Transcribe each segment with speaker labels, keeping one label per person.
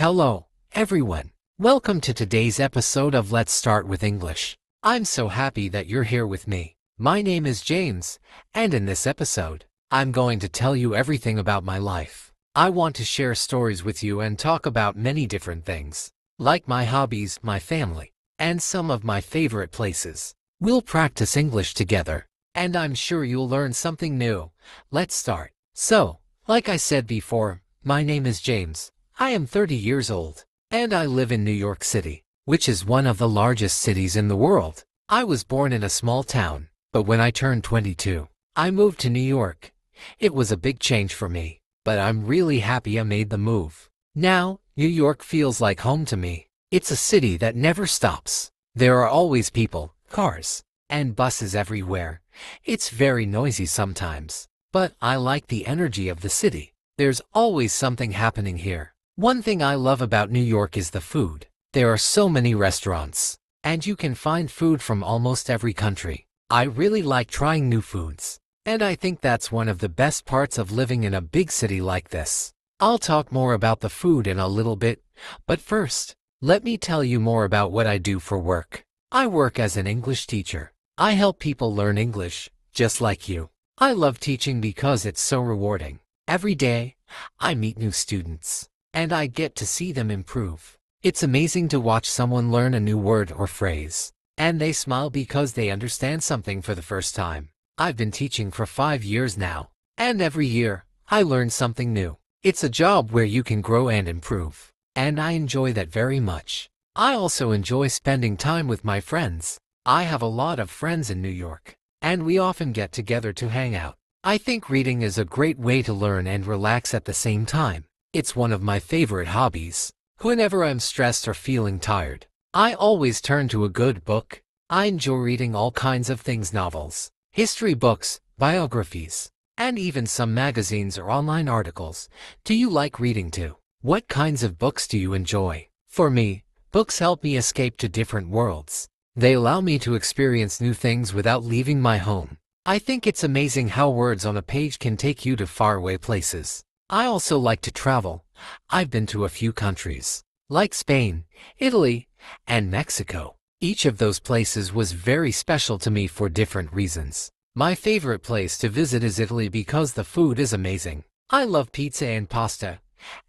Speaker 1: Hello, everyone. Welcome to today's episode of Let's Start with English. I'm so happy that you're here with me. My name is James, and in this episode, I'm going to tell you everything about my life. I want to share stories with you and talk about many different things, like my hobbies, my family, and some of my favorite places. We'll practice English together, and I'm sure you'll learn something new. Let's start. So, like I said before, my name is James. I am 30 years old, and I live in New York City, which is one of the largest cities in the world. I was born in a small town, but when I turned 22, I moved to New York. It was a big change for me, but I'm really happy I made the move. Now, New York feels like home to me. It's a city that never stops. There are always people, cars, and buses everywhere. It's very noisy sometimes, but I like the energy of the city. There's always something happening here. One thing I love about New York is the food. There are so many restaurants, and you can find food from almost every country. I really like trying new foods, and I think that's one of the best parts of living in a big city like this. I'll talk more about the food in a little bit, but first, let me tell you more about what I do for work. I work as an English teacher. I help people learn English, just like you. I love teaching because it's so rewarding. Every day, I meet new students, and I get to see them improve. It's amazing to watch someone learn a new word or phrase, and they smile because they understand something for the first time. I've been teaching for 5 years now, and every year, I learn something new. It's a job where you can grow and improve, and I enjoy that very much. I also enjoy spending time with my friends. I have a lot of friends in New York, and we often get together to hang out. I think reading is a great way to learn and relax at the same time. It's one of my favorite hobbies. Whenever I'm stressed or feeling tired, I always turn to a good book. I enjoy reading all kinds of things: novels, history books, biographies, and even some magazines or online articles. Do you like reading too? What kinds of books do you enjoy? For me, books help me escape to different worlds. They allow me to experience new things without leaving my home. I think it's amazing how words on a page can take you to faraway places. I also like to travel. I've been to a few countries, like Spain, Italy, and Mexico. Each of those places was very special to me for different reasons. My favorite place to visit is Italy because the food is amazing. I love pizza and pasta,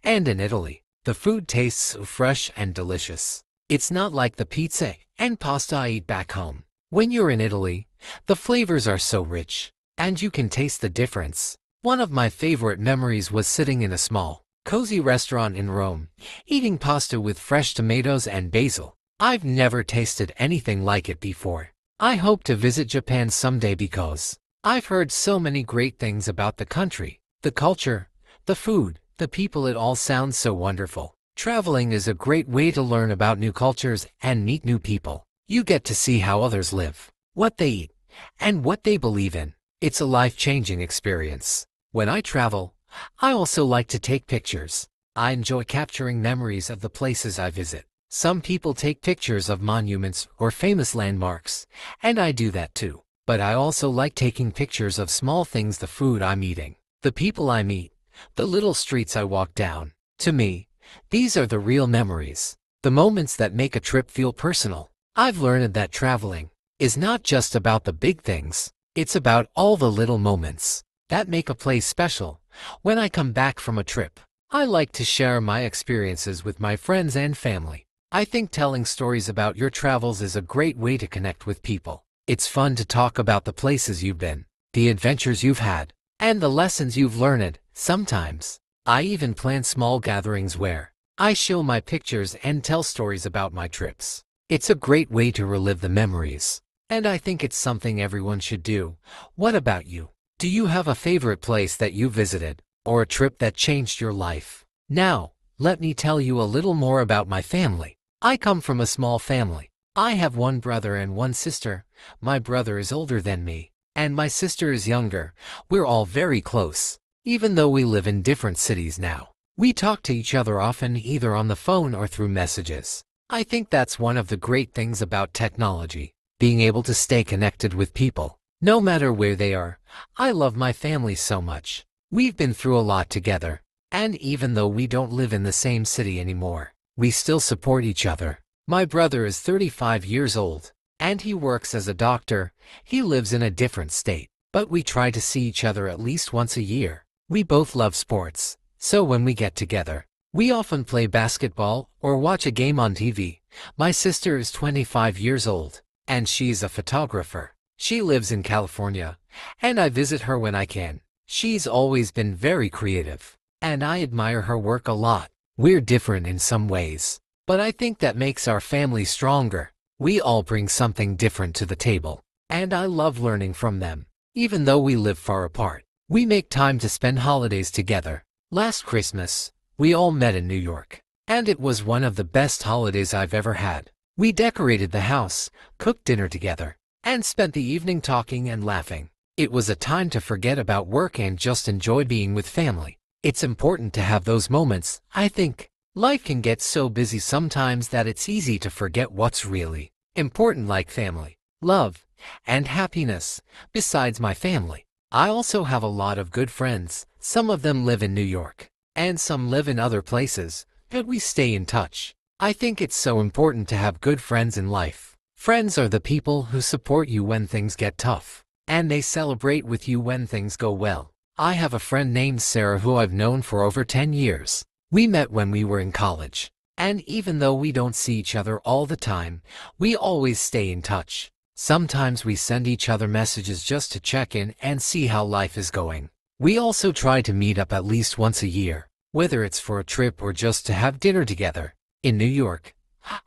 Speaker 1: and in Italy, the food tastes so fresh and delicious. It's not like the pizza and pasta I eat back home. When you're in Italy, the flavors are so rich, and you can taste the difference. One of my favorite memories was sitting in a small, cozy restaurant in Rome, eating pasta with fresh tomatoes and basil. I've never tasted anything like it before. I hope to visit Japan someday because I've heard so many great things about the country, the culture, the food, the people. It all sounds so wonderful. Traveling is a great way to learn about new cultures and meet new people. You get to see how others live, what they eat, and what they believe in. It's a life-changing experience. When I travel, I also like to take pictures. I enjoy capturing memories of the places I visit. Some people take pictures of monuments or famous landmarks, and I do that too. But I also like taking pictures of small things: the food I'm eating, the people I meet, the little streets I walk down. To me, these are the real memories, the moments that make a trip feel personal. I've learned that traveling is not just about the big things. It's about all the little moments that make a place special. When I come back from a trip, I like to share my experiences with my friends and family. I think telling stories about your travels is a great way to connect with people. It's fun to talk about the places you've been, the adventures you've had, and the lessons you've learned. Sometimes, I even plan small gatherings where I show my pictures and tell stories about my trips. It's a great way to relive the memories, and I think it's something everyone should do. What about you? Do you have a favorite place that you visited, or a trip that changed your life? Now, let me tell you a little more about my family. I come from a small family. I have one brother and one sister. My brother is older than me, and my sister is younger. We're all very close, even though we live in different cities now. We talk to each other often, either on the phone or through messages. I think that's one of the great things about technology, being able to stay connected with people, no matter where they are. I love my family so much. We've been through a lot together, And even though we don't live in the same city anymore, we still support each other. My brother is 35 years old, and he works as a doctor. He lives in a different state, but we try to see each other at least once a year. We both love sports, so when we get together, we often play basketball or watch a game on TV. My sister is 25 years old, and she's a photographer. She lives in California, and I visit her when I can. She's always been very creative, and I admire her work a lot. We're different in some ways, but I think that makes our family stronger. We all bring something different to the table, and I love learning from them. Even though we live far apart, we make time to spend holidays together. Last Christmas, we all met in New York, and it was one of the best holidays I've ever had. We decorated the house, cooked dinner together, and spent the evening talking and laughing. It was a time to forget about work and just enjoy being with family. It's important to have those moments, I think. Life can get so busy sometimes that it's easy to forget what's really important, like family, love, and happiness. Besides my family, I also have a lot of good friends. Some of them live in New York, and some live in other places, but we stay in touch. I think it's so important to have good friends in life. Friends are the people who support you when things get tough, and they celebrate with you when things go well. I have a friend named Sarah who I've known for over 10 years. We met when we were in college, and even though we don't see each other all the time, we always stay in touch. Sometimes we send each other messages just to check in and see how life is going. We also try to meet up at least once a year, whether it's for a trip or just to have dinner together. In New York,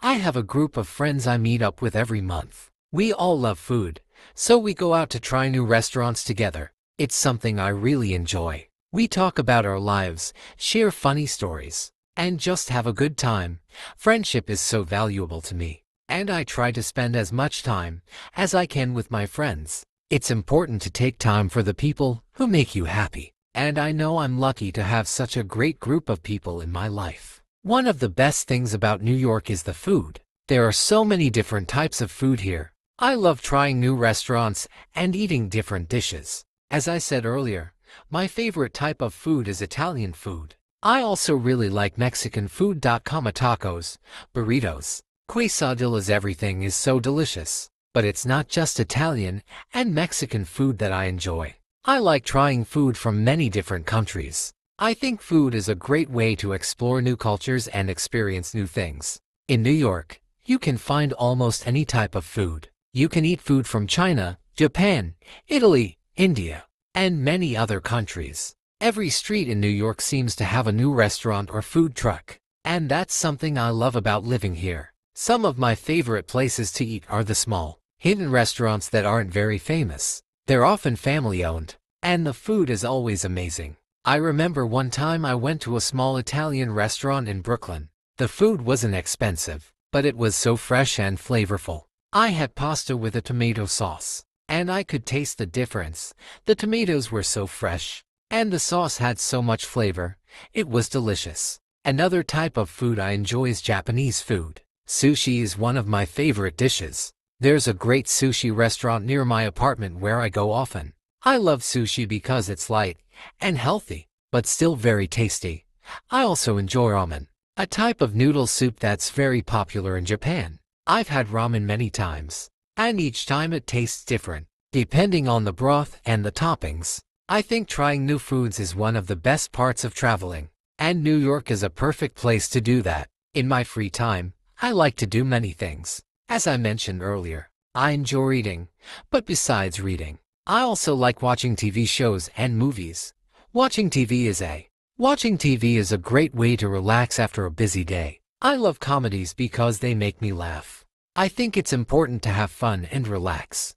Speaker 1: I have a group of friends I meet up with every month. We all love food, so we go out to try new restaurants together. It's something I really enjoy. We talk about our lives, share funny stories, and just have a good time. Friendship is so valuable to me, and I try to spend as much time as I can with my friends. It's important to take time for the people who make you happy, and I know I'm lucky to have such a great group of people in my life. One of the best things about New York is the food. There are so many different types of food here. I love trying new restaurants and eating different dishes. As I said earlier, my favorite type of food is Italian food. I also really like Mexican food. Tacos, burritos, quesadillas. Everything is so delicious. But it's not just Italian and Mexican food that I enjoy. I like trying food from many different countries. I think food is a great way to explore new cultures and experience new things. In New York, you can find almost any type of food. You can eat food from China, Japan, Italy, India, and many other countries. Every street in New York seems to have a new restaurant or food truck, and that's something I love about living here. Some of my favorite places to eat are the small, hidden restaurants that aren't very famous. They're often family-owned, and the food is always amazing. I remember one time I went to a small Italian restaurant in Brooklyn. The food wasn't expensive, but it was so fresh and flavorful. I had pasta with a tomato sauce, and I could taste the difference. The tomatoes were so fresh, and the sauce had so much flavor. It was delicious. Another type of food I enjoy is Japanese food. Sushi is one of my favorite dishes. There's a great sushi restaurant near my apartment where I go often. I love sushi because it's light and healthy, but still very tasty. I also enjoy ramen, a type of noodle soup that's very popular in Japan. I've had ramen many times, and each time it tastes different, depending on the broth and the toppings. I think trying new foods is one of the best parts of traveling, and New York is a perfect place to do that. In my free time, I like to do many things. As I mentioned earlier, I enjoy reading, but besides reading, I also like watching TV shows and movies. Watching TV is a great way to relax after a busy day. I love comedies because they make me laugh. I think it's important to have fun and relax.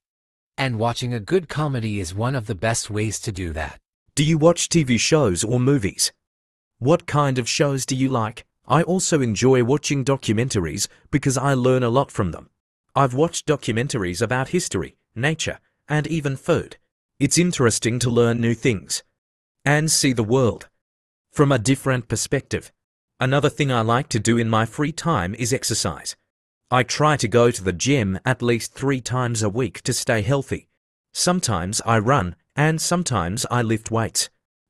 Speaker 1: And watching a good comedy is one of the best ways to do that.
Speaker 2: Do you watch TV shows or movies? What kind of shows do you like? I also enjoy watching documentaries because I learn a lot from them. I've watched documentaries about history, nature, and even food. It's interesting to learn new things and see the world from a different perspective. Another thing I like to do in my free time is exercise. I try to go to the gym at least 3 times a week to stay healthy. Sometimes I run and sometimes I lift weights.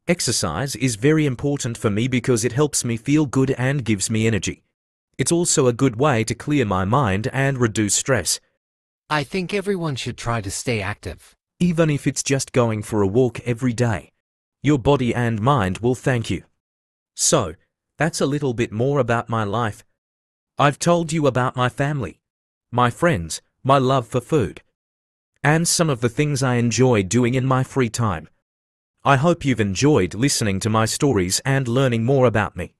Speaker 2: Exercise is very important for me because it helps me feel good and gives me energy. It's also a good way to clear my mind and reduce stress,
Speaker 1: I think everyone should try to stay active.
Speaker 2: even if it's just going for a walk every day. Your body and mind will thank you. So, that's a little bit more about my life. I've told you about my family, my friends, my love for food, and some of the things I enjoy doing in my free time. I hope you've enjoyed listening to my stories and learning more about me.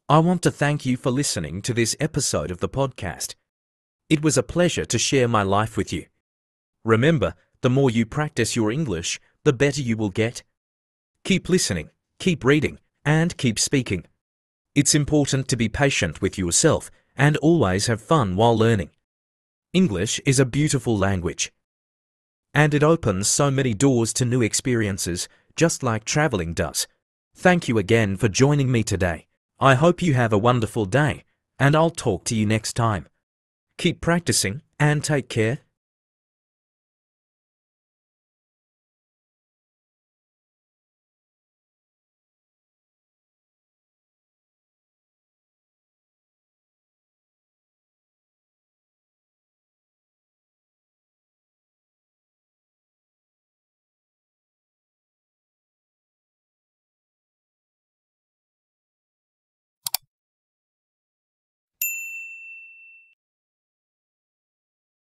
Speaker 2: I want to thank you for listening to this episode of the podcast. It was a pleasure to share my life with you. Remember, the more you practice your English, the better you will get. Keep listening, keep reading, and keep speaking. It's important to be patient with yourself and always have fun while learning. English is a beautiful language, and it opens so many doors to new experiences, just like traveling does. Thank you again for joining me today. I hope you have a wonderful day, and I'll talk to you next time. Keep practicing and take care.